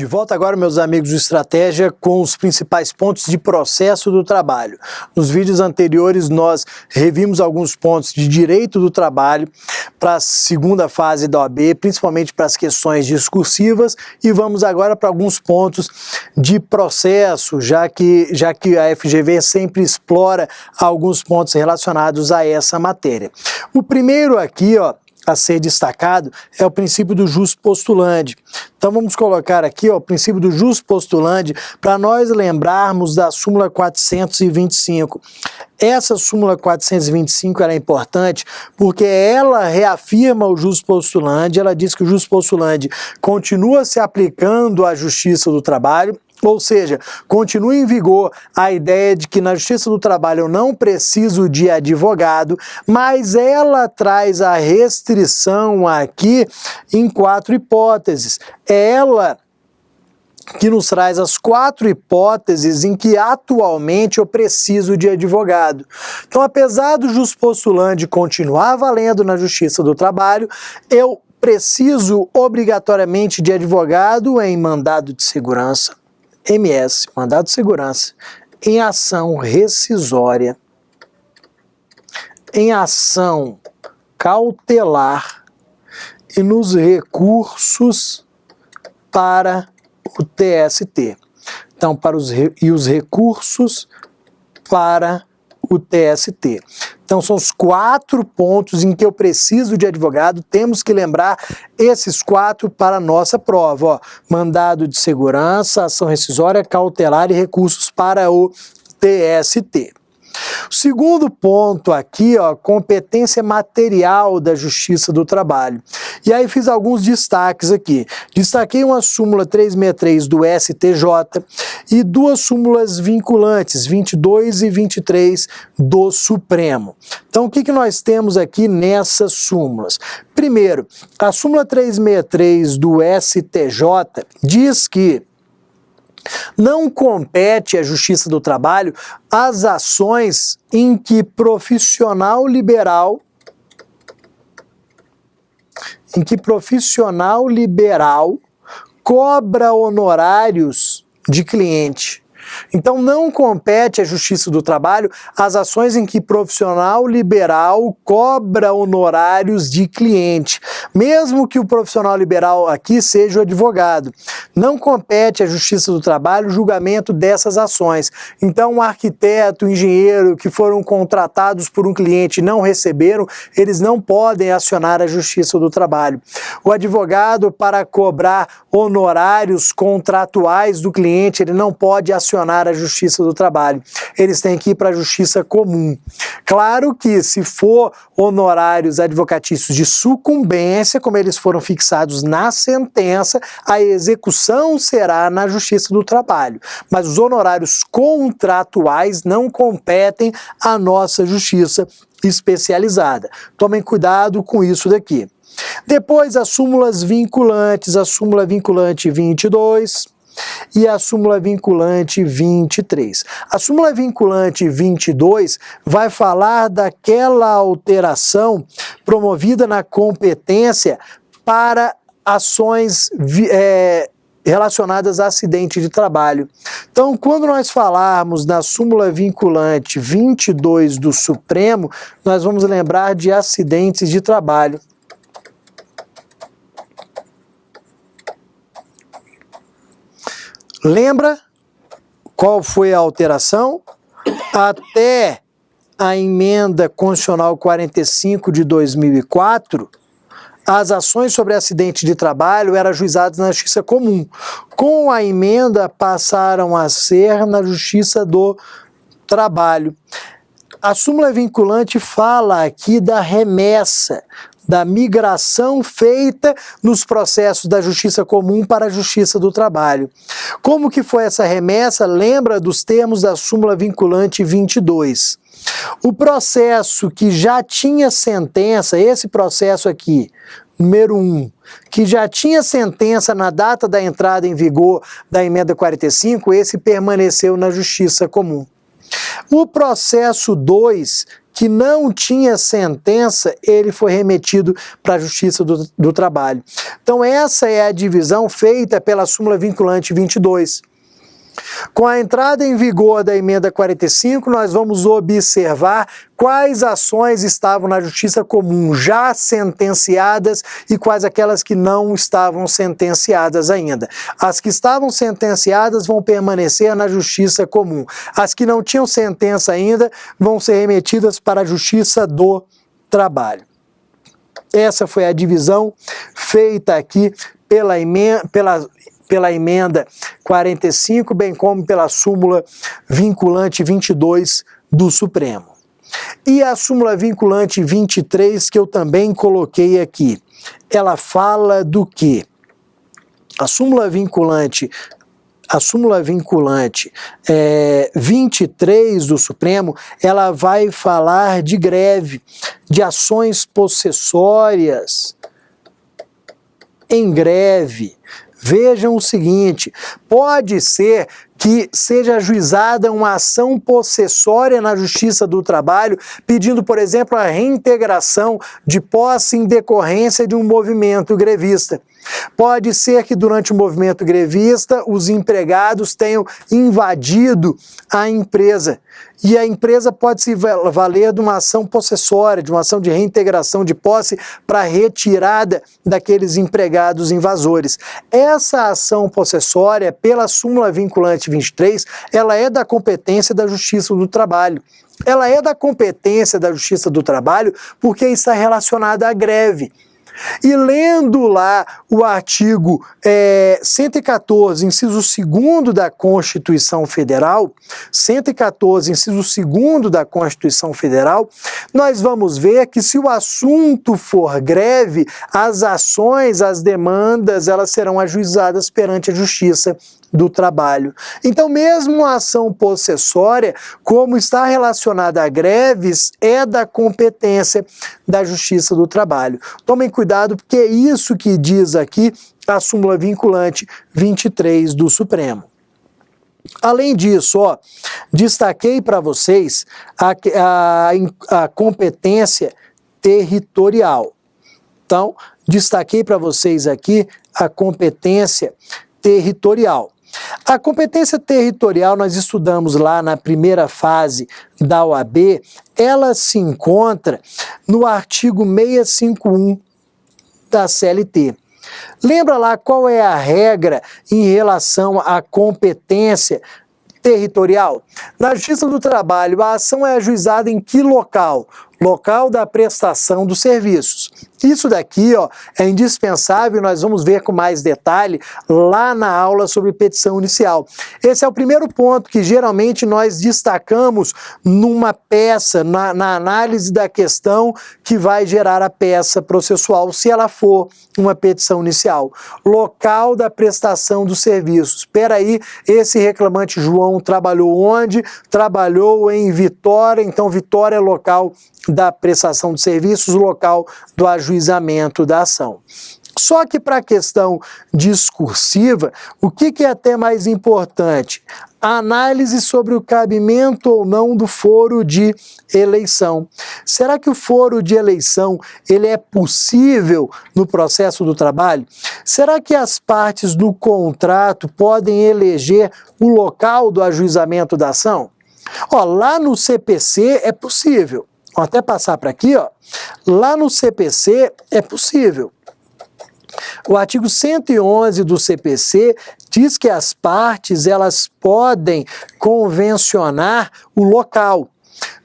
De volta agora, meus amigos do Estratégia, com os principais pontos de processo do trabalho. Nos vídeos anteriores, nós revimos alguns pontos de direito do trabalho para a segunda fase da OAB, principalmente para as questões discursivas, e vamos agora para alguns pontos de processo, já que a FGV sempre explora alguns pontos relacionados a essa matéria. O primeiro aqui, a ser destacado é o princípio do jus postulandi. Então vamos colocar aqui o princípio do jus postulandi para nós lembrarmos da súmula 425. Essa súmula 425 ela é importante porque ela reafirma o jus postulandi, ela diz que o jus postulandi continua se aplicando à justiça do trabalho. Ou seja, continua em vigor a ideia de que na Justiça do Trabalho eu não preciso de advogado, mas ela traz a restrição aqui em 4 hipóteses. É ela que nos traz as 4 hipóteses em que atualmente eu preciso de advogado. Então, apesar do jus postulandi continuar valendo na Justiça do Trabalho, eu preciso obrigatoriamente de advogado em mandado de segurança, MS, mandado de segurança, em ação rescisória, em ação cautelar e nos recursos para o TST. Então, os recursos para o TST. Então, são os 4 pontos em que eu preciso de advogado. Temos que lembrar esses 4 para a nossa prova. Mandado de segurança, ação rescisória, cautelar e recursos para o TST. O segundo ponto aqui, competência material da Justiça do Trabalho. E aí fiz alguns destaques aqui. Destaquei uma súmula 363 do STJ e 2 súmulas vinculantes, 22 e 23 do Supremo. Então, o que nós temos aqui nessas súmulas? Primeiro, a súmula 363 do STJ diz que não compete à Justiça do Trabalho as ações em que profissional liberal cobra honorários de cliente. Então, não compete à Justiça do Trabalho as ações em que profissional liberal cobra honorários de cliente, mesmo que o profissional liberal aqui seja o advogado. Não compete à Justiça do Trabalho o julgamento dessas ações. Então, um arquiteto, um engenheiro que foram contratados por um cliente e não receberam, eles não podem acionar a Justiça do Trabalho. O advogado, para cobrar honorários contratuais do cliente, ele não pode acionar a Justiça do Trabalho. Eles têm que ir para a Justiça Comum. Claro que se for honorários advocatícios de sucumbência, como eles foram fixados na sentença, a execução será na Justiça do Trabalho. Mas os honorários contratuais não competem à nossa Justiça especializada. Tomem cuidado com isso daqui. Depois, as súmulas vinculantes, a súmula vinculante 22 e a súmula vinculante 23. A súmula vinculante 22 vai falar daquela alteração promovida na competência para ações relacionadas a acidente de trabalho. Então, quando nós falarmos na súmula vinculante 22 do Supremo, nós vamos lembrar de acidentes de trabalho. Lembra qual foi a alteração? Até a emenda constitucional 45 de 2004, as ações sobre acidente de trabalho eram ajuizadas na Justiça Comum. Com a emenda, passaram a ser na Justiça do Trabalho. A súmula vinculante fala aqui da remessa, da migração feita nos processos da Justiça Comum para a Justiça do Trabalho. Como que foi essa remessa? Lembra dos termos da súmula vinculante 22. O processo que já tinha sentença, esse processo aqui, número 1, que já tinha sentença na data da entrada em vigor da emenda 45, esse permaneceu na Justiça Comum. O processo 2, que não tinha sentença, ele foi remetido para a Justiça do Trabalho. Então essa é a divisão feita pela súmula vinculante 22. Com a entrada em vigor da emenda 45, nós vamos observar quais ações estavam na Justiça Comum já sentenciadas e quais aquelas que não estavam sentenciadas ainda. As que estavam sentenciadas vão permanecer na Justiça Comum. As que não tinham sentença ainda vão ser remetidas para a Justiça do Trabalho. Essa foi a divisão feita aqui pela emenda 45, bem como pela súmula vinculante 22 do Supremo. E a súmula vinculante 23, que eu também coloquei aqui, ela fala do quê? A súmula vinculante 23 do Supremo, ela vai falar de greve, de ações possessórias em greve. Vejam o seguinte, pode ser que seja ajuizada uma ação possessória na Justiça do Trabalho, pedindo, por exemplo, a reintegração de posse em decorrência de um movimento grevista. Pode ser que durante o movimento grevista os empregados tenham invadido a empresa e a empresa pode se valer de uma ação possessória, de uma ação de reintegração de posse para retirada daqueles empregados invasores. Essa ação possessória, pela súmula vinculante 23, ela é da competência da Justiça do Trabalho. Ela é da competência da Justiça do Trabalho porque está relacionada à greve. E lendo lá o artigo 114, inciso 2º da Constituição Federal, 114, inciso 2º da Constituição Federal, nós vamos ver que se o assunto for greve, as ações, as demandas, elas serão ajuizadas perante a Justiça do Trabalho. Então, mesmo a ação possessória, como está relacionada a greves, é da competência da Justiça do Trabalho. Tomem cuidado, porque é isso que diz aqui a súmula vinculante 23 do Supremo. Além disso, destaquei para vocês a competência territorial. Então, destaquei para vocês aqui a competência territorial. A competência territorial, nós estudamos lá na primeira fase da OAB, ela se encontra no artigo 651 da CLT. Lembra lá qual é a regra em relação à competência territorial? Na Justiça do Trabalho, a ação é ajuizada em que local? Local da prestação dos serviços. Isso daqui é indispensável, nós vamos ver com mais detalhe lá na aula sobre petição inicial. Esse é o primeiro ponto que geralmente nós destacamos numa peça, na análise da questão que vai gerar a peça processual, se ela for uma petição inicial. Local da prestação dos serviços. Espera aí, esse reclamante João trabalhou onde? Trabalhou em Vitória, então Vitória é local da prestação de serviços, local do ajuizamento da ação. Só que para a questão discursiva, o que é até mais importante? A análise sobre o cabimento ou não do foro de eleição. Será que o foro de eleição ele é possível no processo do trabalho? Será que as partes do contrato podem eleger o local do ajuizamento da ação? Lá no CPC é possível. Vou até passar para aqui, lá no CPC é possível. O artigo 111 do CPC diz que as partes elas podem convencionar o local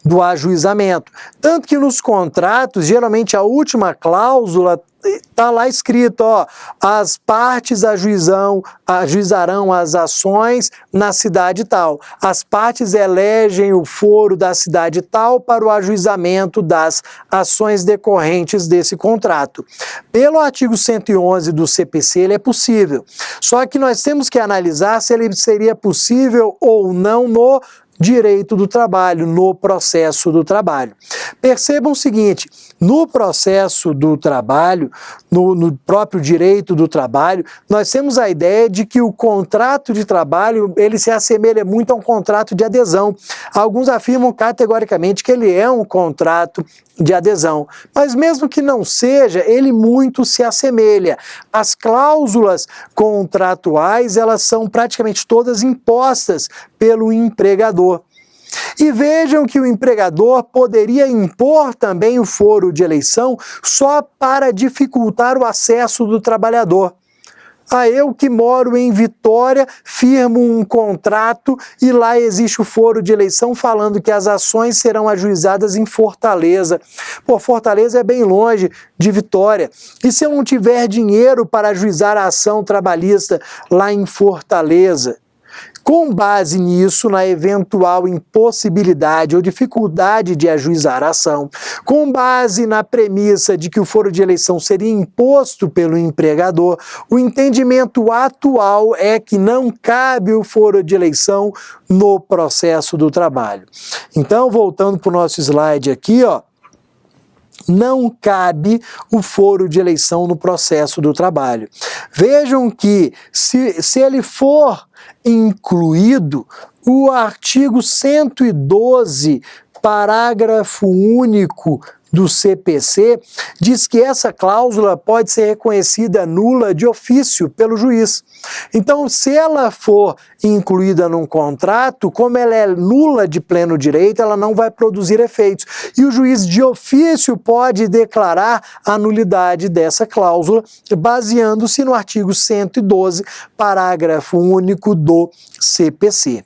do ajuizamento. Tanto que nos contratos, geralmente a última cláusula está lá escrito, as partes ajuizarão as ações na cidade tal. As partes elegem o foro da cidade tal para o ajuizamento das ações decorrentes desse contrato. Pelo artigo 111 do CPC, ele é possível. Só que nós temos que analisar se ele seria possível ou não no direito do trabalho, no processo do trabalho. Percebam o seguinte, no processo do trabalho, no próprio direito do trabalho, nós temos a ideia de que o contrato de trabalho, ele se assemelha muito a um contrato de adesão. Alguns afirmam categoricamente que ele é um contrato de adesão, mas mesmo que não seja, ele muito se assemelha. As cláusulas contratuais, elas são praticamente todas impostas pelo empregador. E vejam que o empregador poderia impor também o foro de eleição só para dificultar o acesso do trabalhador. Eu que moro em Vitória, firmo um contrato e lá existe o foro de eleição falando que as ações serão ajuizadas em Fortaleza. Fortaleza é bem longe de Vitória. E se eu não tiver dinheiro para ajuizar a ação trabalhista lá em Fortaleza? Com base nisso, na eventual impossibilidade ou dificuldade de ajuizar a ação, com base na premissa de que o foro de eleição seria imposto pelo empregador, o entendimento atual é que não cabe o foro de eleição no processo do trabalho. Então, voltando para o nosso slide aqui, não cabe o foro de eleição no processo do trabalho. Vejam que, se ele for incluído, o artigo 112, parágrafo único do CPC, diz que essa cláusula pode ser reconhecida nula de ofício pelo juiz. Então, se ela for incluída num contrato, como ela é nula de pleno direito, ela não vai produzir efeitos. E o juiz de ofício pode declarar a nulidade dessa cláusula, baseando-se no artigo 112, parágrafo único do CPC.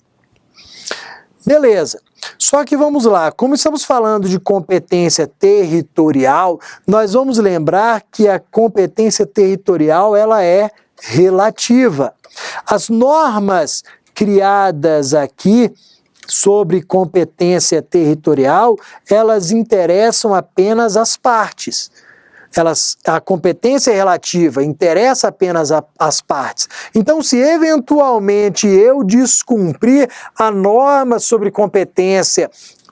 Beleza. Só que vamos lá, como estamos falando de competência territorial, nós vamos lembrar que a competência territorial ela é relativa. As normas criadas aqui sobre competência territorial, elas interessam apenas as partes. A competência é relativa, interessa apenas às partes. Então, se eventualmente eu descumprir a norma sobre competência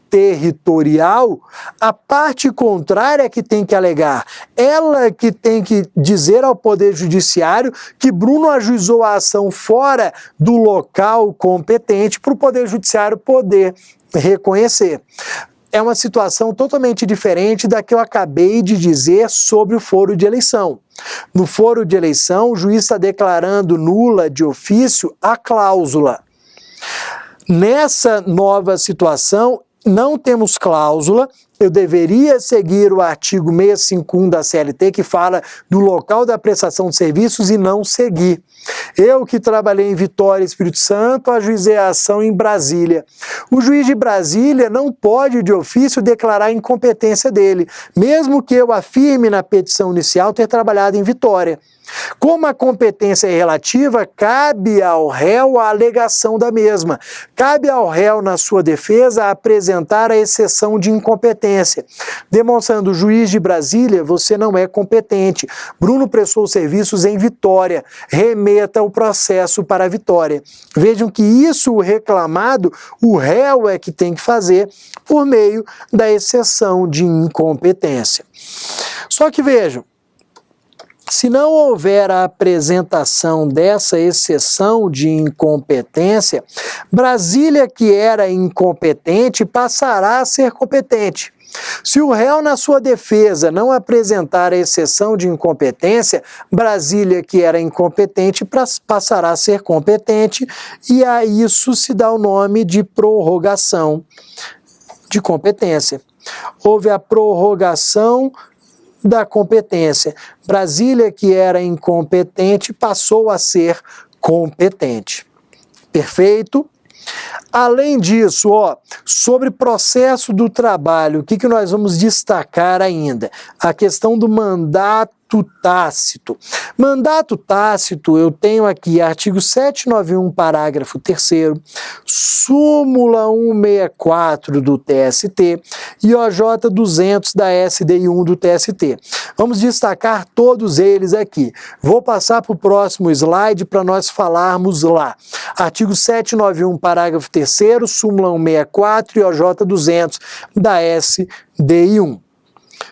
territorial, a parte contrária é que tem que alegar. Ela que tem que dizer ao Poder Judiciário que Bruno ajuizou a ação fora do local competente para o Poder Judiciário poder reconhecer. É uma situação totalmente diferente da que eu acabei de dizer sobre o foro de eleição. No foro de eleição, o juiz está declarando nula de ofício a cláusula. Nessa nova situação, não temos cláusula, eu deveria seguir o artigo 651 da CLT, que fala do local da prestação de serviços, e não seguir. Eu que trabalhei em Vitória, Espírito Santo, ajuizei a ação em Brasília. O juiz de Brasília não pode, de ofício, declarar a incompetência dele, mesmo que eu afirme na petição inicial ter trabalhado em Vitória. Como a competência é relativa, cabe ao réu a alegação da mesma. Cabe ao réu, na sua defesa, apresentar a exceção de incompetência, demonstrando: o juiz de Brasília, você não é competente. Bruno prestou serviços em Vitória, remeta o processo para Vitória. Vejam que isso, o reclamado, o réu é que tem que fazer por meio da exceção de incompetência. Só que vejam, se não houver a apresentação dessa exceção de incompetência, Brasília, que era incompetente, passará a ser competente. Se o réu, na sua defesa, não apresentar a exceção de incompetência, Brasília, que era incompetente, passará a ser competente, e a isso se dá o nome de prorrogação de competência. Houve a prorrogação da competência. Brasília, que era incompetente, passou a ser competente. Perfeito? Além disso, sobre processo do trabalho, o que nós vamos destacar ainda? A questão do mandato mandato tácito. Mandato tácito, eu tenho aqui artigo 791, parágrafo 3º, súmula 164 do TST e OJ 200 da SDI 1 do TST. Vamos destacar todos eles aqui. Vou passar para o próximo slide para nós falarmos lá. Artigo 791, parágrafo 3º, súmula 164 e OJ 200 da SDI 1. O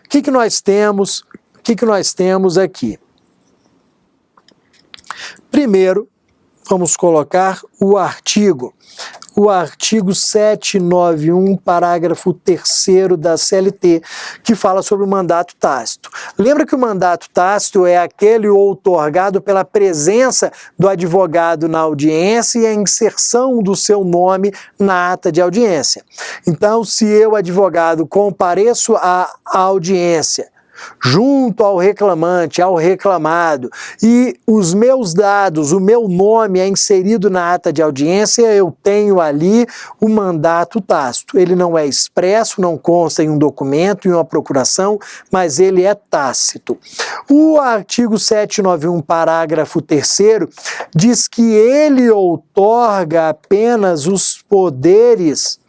que nós temos? O que nós temos aqui? Primeiro, vamos colocar o artigo 791, parágrafo 3º da CLT, que fala sobre o mandato tácito. Lembra que o mandato tácito é aquele outorgado pela presença do advogado na audiência e a inserção do seu nome na ata de audiência. Então, se eu, advogado, compareço à audiência junto ao reclamante, ao reclamado, e os meus dados, o meu nome é inserido na ata de audiência, eu tenho ali o mandato tácito. Ele não é expresso, não consta em um documento, em uma procuração, mas ele é tácito. O artigo 791, parágrafo 3º, diz que ele outorga apenas os poderes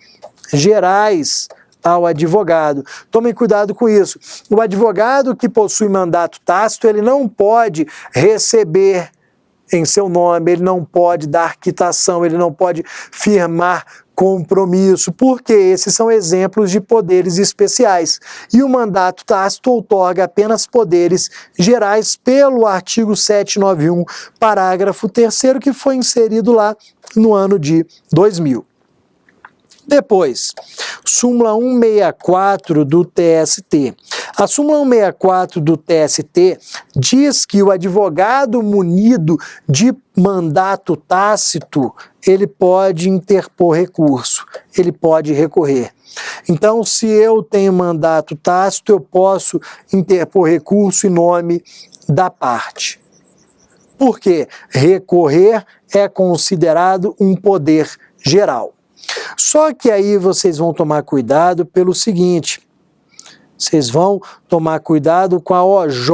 gerais ao advogado. Tomem cuidado com isso. O advogado que possui mandato tácito, ele não pode receber em seu nome, ele não pode dar quitação, ele não pode firmar compromisso, porque esses são exemplos de poderes especiais. E o mandato tácito outorga apenas poderes gerais pelo artigo 791, parágrafo 3º, que foi inserido lá no ano de 2000. Depois, súmula 164 do TST. A súmula 164 do TST diz que o advogado munido de mandato tácito, ele pode interpor recurso, ele pode recorrer. Então, se eu tenho mandato tácito, eu posso interpor recurso em nome da parte. Por quê? Recorrer é considerado um poder geral. Só que aí vocês vão tomar cuidado pelo seguinte, vocês vão tomar cuidado com a OJ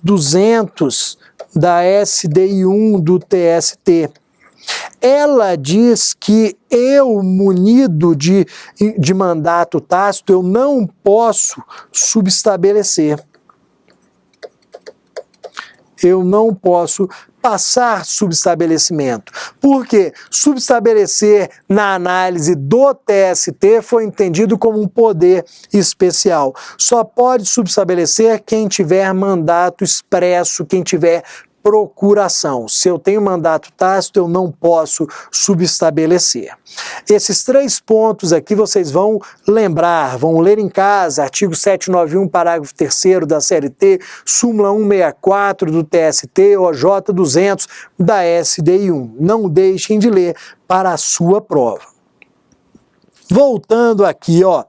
200 da SDI 1 do TST. Ela diz que eu, munido de mandato tácito, eu não posso subestabelecer. Eu não posso passar subestabelecimento. Por quê? Subestabelecer na análise do TST foi entendido como um poder especial. Só pode subestabelecer quem tiver mandato expresso, quem tiver procuração. Se eu tenho mandato tácito, eu não posso subestabelecer. Esses 3 pontos aqui vocês vão lembrar, vão ler em casa, artigo 791, parágrafo 3º da CLT, súmula 164 do TST, OJ 200 da SDI 1. Não deixem de ler para a sua prova. Voltando aqui, ó,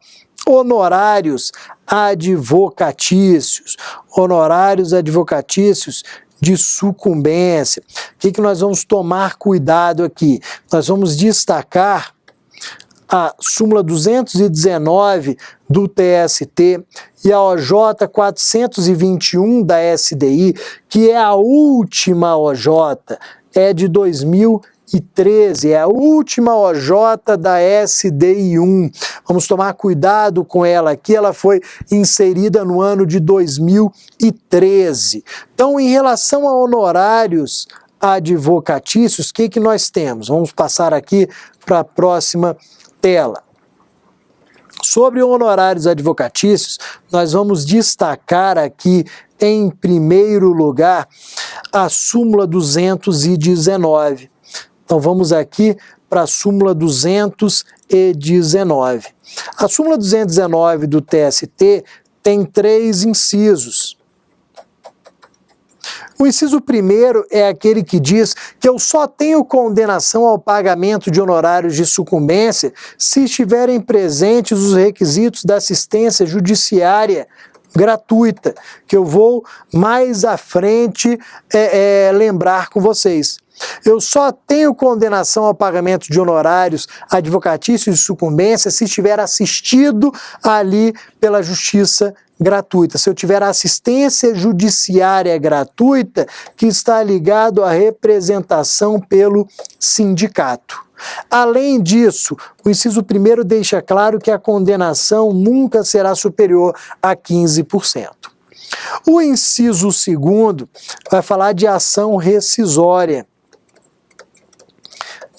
honorários advocatícios. Honorários advocatícios de sucumbência. O que nós vamos tomar cuidado aqui? Nós vamos destacar a súmula 219 do TST e a OJ 421 da SDI, que é a última OJ, é de 2013, é a última OJ da SDI 1. Vamos tomar cuidado com ela aqui, ela foi inserida no ano de 2013. Então, em relação a honorários advocatícios, o que nós temos? Vamos passar aqui para a próxima tela. Sobre honorários advocatícios, nós vamos destacar aqui, em primeiro lugar, a súmula 219. Então vamos aqui para a súmula 219. A súmula 219 do TST tem 3 incisos. O inciso primeiro é aquele que diz que eu só tenho condenação ao pagamento de honorários de sucumbência se estiverem presentes os requisitos da assistência judiciária gratuita, que eu vou mais à frente lembrar com vocês. Eu só tenho condenação ao pagamento de honorários advocatícios de sucumbência se estiver assistido ali pela Justiça gratuita. Se eu tiver assistência judiciária gratuita, que está ligado à representação pelo sindicato. Além disso, o inciso 1º deixa claro que a condenação nunca será superior a 15%. O inciso 2º vai falar de ação rescisória,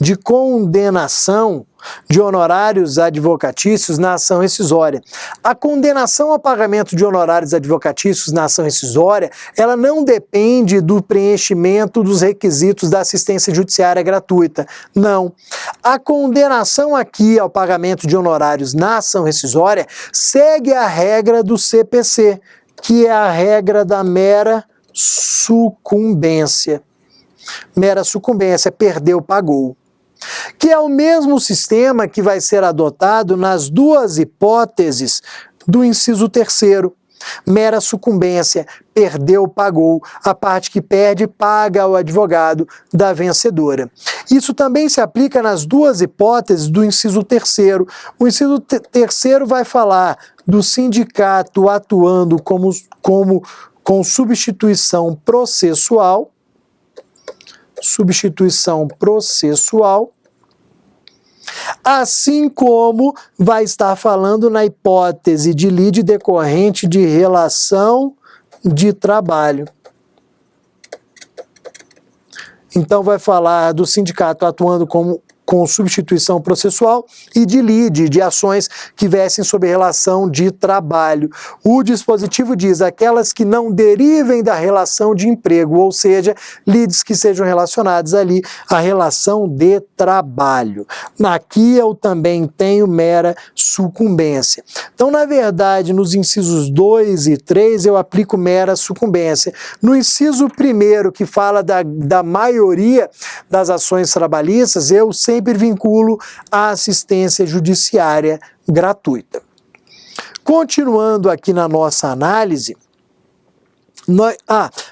de condenação de honorários advocatícios na ação rescisória. A condenação ao pagamento de honorários advocatícios na ação rescisória, ela não depende do preenchimento dos requisitos da assistência judiciária gratuita. Não. A condenação aqui ao pagamento de honorários na ação rescisória segue a regra do CPC, que é a regra da mera sucumbência. Mera sucumbência, perdeu, pagou. Que é o mesmo sistema que vai ser adotado nas duas hipóteses do inciso 3º. Mera sucumbência, perdeu, pagou. A parte que perde, paga ao advogado da vencedora. Isso também se aplica nas duas hipóteses do inciso 3º. O inciso 3º vai falar do sindicato atuando com substituição processual, assim como vai estar falando na hipótese de lide decorrente de relação de trabalho. Então vai falar do sindicato atuando com substituição processual e de lide, de ações que versem sobre relação de trabalho. O dispositivo diz aquelas que não derivem da relação de emprego, ou seja, lides que sejam relacionados ali à relação de trabalho. Aqui eu também tenho mera sucumbência. Então, na verdade, nos incisos 2 e 3 eu aplico mera sucumbência. No inciso 1º, que fala da maioria das ações trabalhistas, eu sempre vinculo a assistência judiciária gratuita. Continuando aqui na nossa análise,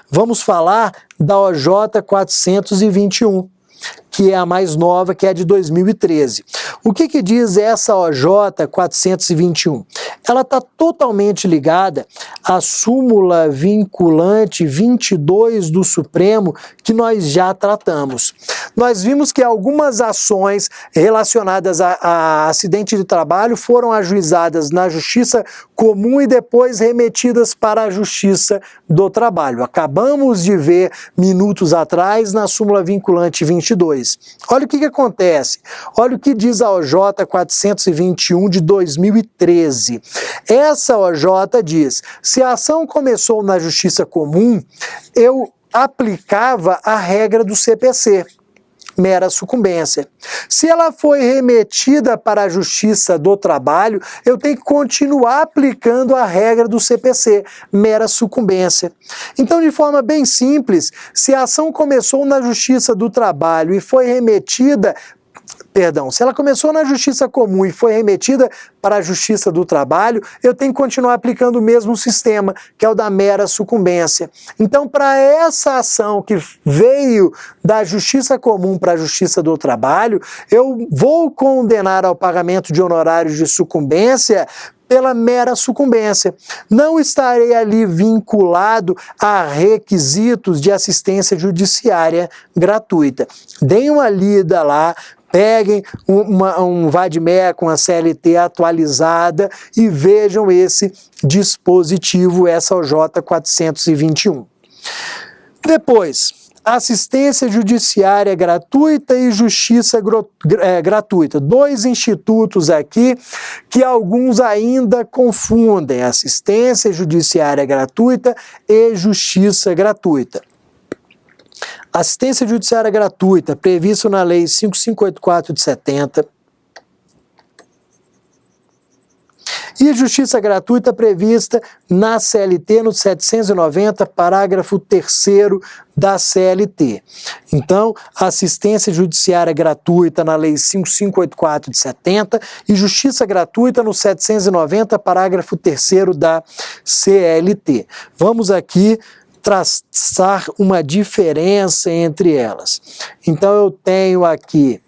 vamos falar da OJ 421, que é a mais nova, que é de 2013. O que diz essa OJ 421? Ela está totalmente ligada à súmula vinculante 22 do Supremo, que nós já tratamos. Nós vimos que algumas ações relacionadas a acidente de trabalho foram ajuizadas na Justiça Comum e depois remetidas para a Justiça do Trabalho. Acabamos de ver minutos atrás na súmula vinculante 22. Olha o que acontece. Olha o que diz a OJ 421 de 2013. Essa OJ diz: se a ação começou na Justiça Comum, eu aplicava a regra do CPC. Mera sucumbência. Se ela foi remetida para a Justiça do Trabalho, eu tenho que continuar aplicando a regra do CPC, mera sucumbência. Então, de forma bem simples, se a ação começou na Justiça do Trabalho e foi remetida, se ela começou na Justiça Comum e foi remetida para a Justiça do Trabalho, eu tenho que continuar aplicando o mesmo sistema, que é o da mera sucumbência. Então, para essa ação que veio da Justiça Comum para a Justiça do Trabalho, eu vou condenar ao pagamento de honorários de sucumbência pela mera sucumbência. Não estarei ali vinculado a requisitos de assistência judiciária gratuita. Deem uma lida lá, peguem um VAD-MEA com a CLT atualizada e vejam esse dispositivo, essa OJ 421. Depois, assistência judiciária gratuita e justiça gratuita. Dois institutos aqui que alguns ainda confundem: assistência judiciária gratuita e justiça gratuita. Assistência judiciária gratuita, previsto na Lei 5584 de 70. E justiça gratuita prevista na CLT no 790, parágrafo 3º da CLT. Então, assistência judiciária gratuita na Lei 5584 de 70 e justiça gratuita no 790, parágrafo 3º da CLT. Vamos aqui traçar uma diferença entre elas. Então, eu tenho aqui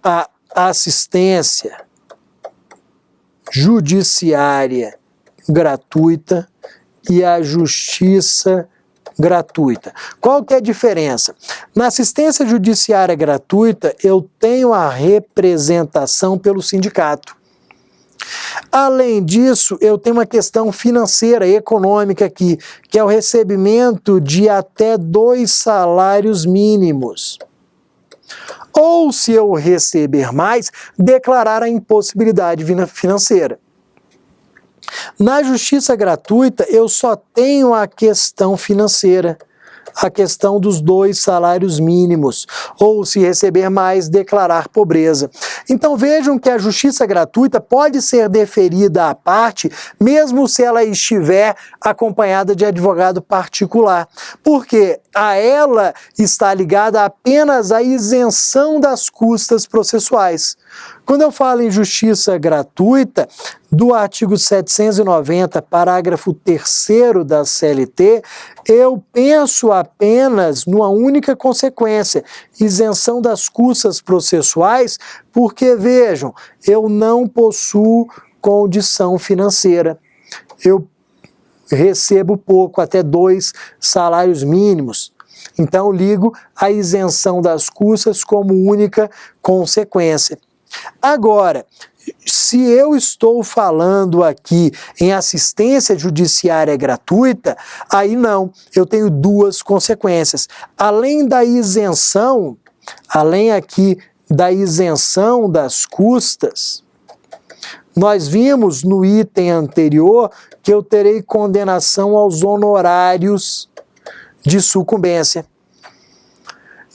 a assistência judiciária gratuita e a justiça gratuita. Qual que é a diferença? Na assistência judiciária gratuita, eu tenho a representação pelo sindicato. Além disso, eu tenho uma questão financeira, econômica aqui, que é o recebimento de até 2 salários mínimos. Ou, se eu receber mais, declarar a impossibilidade financeira. Na justiça gratuita, eu só tenho a questão financeira, a questão dos 2 salários mínimos, ou se receber mais, declarar pobreza. Então vejam que a justiça gratuita pode ser deferida à parte, mesmo se ela estiver acompanhada de advogado particular, porque a ela está ligada apenas a isenção das custas processuais. Quando eu falo em justiça gratuita, do artigo 790, parágrafo 3º da CLT, eu penso apenas numa única consequência, isenção das custas processuais, porque, vejam, eu não possuo condição financeira. Eu recebo pouco, até 2 salários mínimos. Então, ligo a isenção das custas como única consequência. Agora, se eu estou falando aqui em assistência judiciária gratuita, aí não, eu tenho 2 consequências. Além da isenção, além aqui da isenção das custas, nós vimos no item anterior que eu terei condenação aos honorários de sucumbência.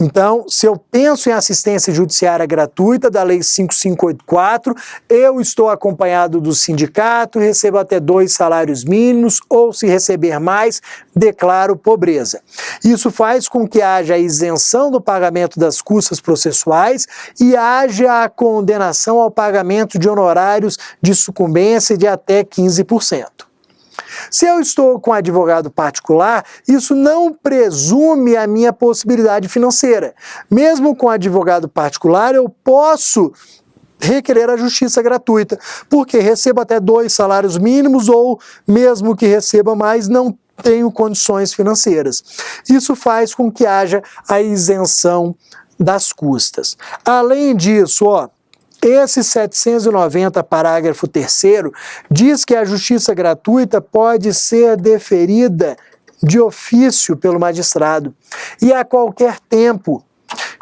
Então, se eu penso em assistência judiciária gratuita da Lei 5584, eu estou acompanhado do sindicato, recebo até 2 salários mínimos, ou se receber mais, declaro pobreza. Isso faz com que haja a isenção do pagamento das custas processuais e haja a condenação ao pagamento de honorários de sucumbência de até 15%. Se eu estou com advogado particular, isso não presume a minha possibilidade financeira. Mesmo com advogado particular, eu posso requerer a justiça gratuita, porque recebo até 2 salários mínimos ou, mesmo que receba mais, não tenho condições financeiras. Isso faz com que haja a isenção das custas. Além disso, esse 790, parágrafo 3º, diz que a justiça gratuita pode ser deferida de ofício pelo magistrado e a qualquer tempo.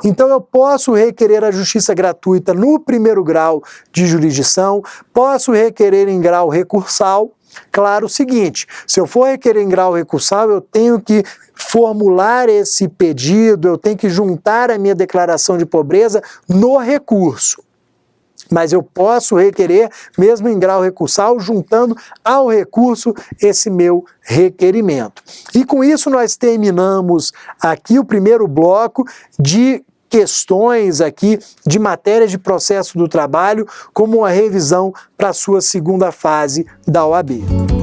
Então eu posso requerer a justiça gratuita no 1º grau de jurisdição, posso requerer em grau recursal. Claro o seguinte, se eu for requerer em grau recursal, eu tenho que formular esse pedido, eu tenho que juntar a minha declaração de pobreza no recurso. Mas eu posso requerer, mesmo em grau recursal, juntando ao recurso esse meu requerimento. E com isso nós terminamos aqui o 1º bloco de questões aqui de matéria de processo do trabalho, como uma revisão para a sua 2ª fase da OAB.